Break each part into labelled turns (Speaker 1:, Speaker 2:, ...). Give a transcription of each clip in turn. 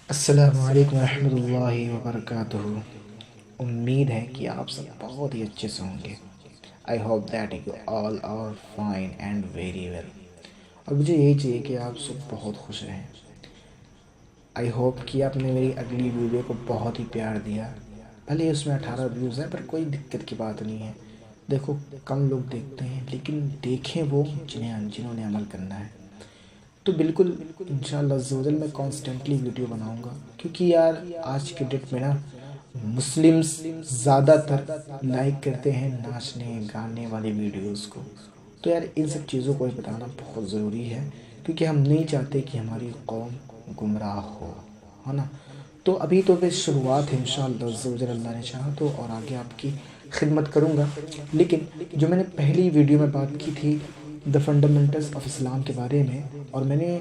Speaker 1: السلام علیکم ورحمۃ اللہ وبرکاتہ۔ امید ہے کہ آپ سب بہت ہی اچھے سے ہوں گے۔ I hope that you all are fine and very well. اور مجھے یہی چاہیے کہ آپ سب بہت خوش رہیں۔ آئی ہوپ کہ آپ نے میری اگلی ویڈیو کو بہت ہی پیار دیا۔ بھلے اس میں 18 ویوز ہیں پر کوئی دقت کی بات نہیں ہے۔ دیکھو کم لوگ دیکھتے ہیں لیکن دیکھیں وہ جنہوں نے عمل کرنا ہے۔ تو بالکل انشاءاللہ عز و جل میں کانسٹنٹلی ویڈیو بناؤں گا، کیونکہ یار آج کے ڈیٹ میں نا مسلمز زیادہ تر لائک کرتے ہیں ناچنے گانے والی ویڈیوز کو۔ تو یار ان سب چیزوں کو بتانا بہت ضروری ہے، کیونکہ ہم نہیں چاہتے کہ ہماری قوم گمراہ ہو، ہے نا۔ تو ابھی تو بس شروعات ہے، انشاءاللہ عز و جل اللہ نے چاہا تو، اور آگے آپ کی خدمت کروں گا۔ لیکن جو میں نے پہلی ویڈیو میں بات کی تھی دا فنڈامنٹلز آف اسلام کے بارے میں، اور میں نے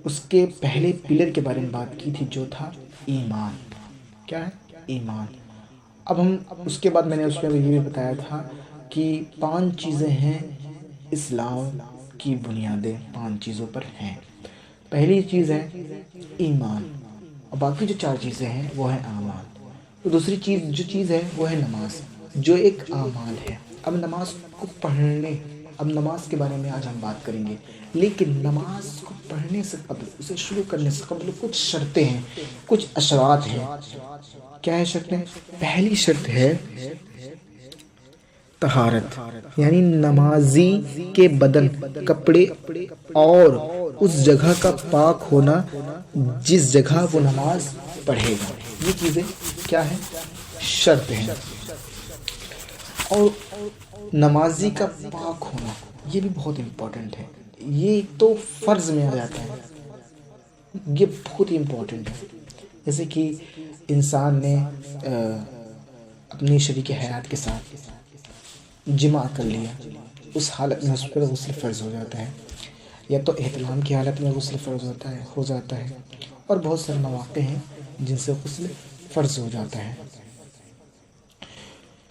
Speaker 1: اس کے پہلے پلر کے بارے میں بات کی تھی جو تھا ایمان۔ کیا ہے؟ ایمان۔ اب ہم اس کے بعد میں نے اس میں یہ بھی بتایا تھا کہ 5 چیزیں ہیں اسلام کی بنیادیں، 5 چیزوں پر ہیں۔ پہلی چیز ہے ایمان، اور باقی جو 4 چیزیں ہیں وہ ہیں اعمال۔ تو دوسری چیز ہے وہ ہے نماز، جو ایک اعمال ہے۔ اب نماز کو پڑھنے، اب نماز کے بارے میں آج ہم بات کریں گے، لیکن نماز کو پڑھنے سے قبل، اسے شروع کرنے سے قبل کچھ شرطیں ہیں، کچھ اشراط ہیں۔ کیا ہے شرطیں؟ پہلی شرط ہے طہارت، یعنی نمازی کے بدن، کپڑے اور اس جگہ کا پاک ہونا جس جگہ وہ نماز پڑھے گا۔ یہ چیزیں کیا ہیں؟ شرط ہیں۔ اور نمازی کا پاک ہونا یہ بھی بہت امپورٹنٹ ہے، یہ تو فرض میں آ جاتا ہے، یہ بہت ہی امپورٹنٹ ہے۔ جیسے کہ انسان نے اپنی شریک حیات کے ساتھ جماع کر لیا، اس حالت میں اس پر غسل فرض ہو جاتا ہے، یا تو احتلام کی حالت میں غسل فرض ہو جاتا ہے، اور بہت سارے مواقع ہیں جن سے غسل فرض ہو جاتا ہے۔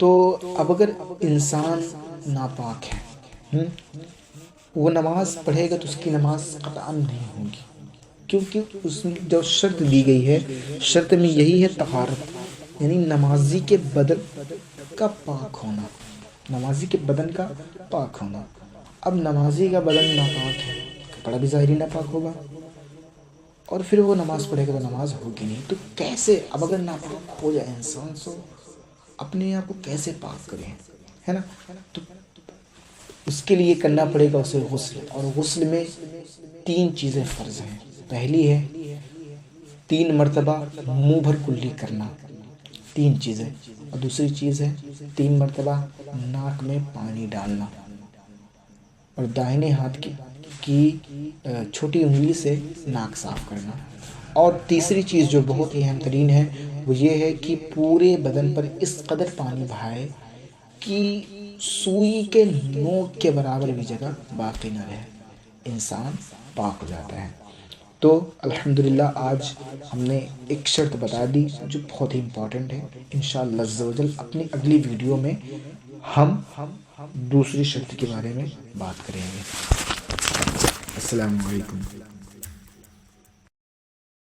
Speaker 1: تو اب اگر انسان ناپاک ہے، وہ نماز پڑھے گا تو اس کی نماز قطعاً نہیں ہوگی، کیونکہ اس میں جو شرط دی گئی ہے، شرط میں یہی ہے طہارت، یعنی نمازی کے بدن کا پاک ہونا، نمازی کے بدن کا پاک ہونا۔ اب نمازی کا بدن ناپاک ہے، کپڑا بھی ظاہری ناپاک ہوگا، اور پھر وہ نماز پڑھے گا تو نماز ہوگی نہیں۔ تو کیسے، اب اگر ناپاک ہو جائے انسان تو اپنے آپ کو کیسے پاک کریں، ہے نا۔ تو اس کے لیے کرنا پڑے گا اسے غسل، اور غسل میں 3 چیزیں فرض ہیں۔ پہلی ہے 3 مرتبہ منہ بھر کلی کرنا، 3 چیزیں، اور دوسری چیز ہے 3 مرتبہ ناک میں پانی ڈالنا، اور دائنے ہاتھ کی چھوٹی انگلی سے ناک صاف کرنا، اور تیسری چیز جو بہت ہی اہم ترین ہے وہ یہ ہے کہ پورے بدن پر اس قدر پانی بہائے کہ سوئی کے نوک کے برابر بھی جگہ باقی نہ رہے، انسان پاک ہو جاتا ہے۔ تو الحمدللہ آج ہم نے ایک شرط بتا دی جو بہت ہی امپورٹنٹ ہے۔ انشاءاللہ عز و جل اپنی اگلی ویڈیو میں ہم دوسری شرط کے بارے میں بات کریں گے۔ السلام علیکم۔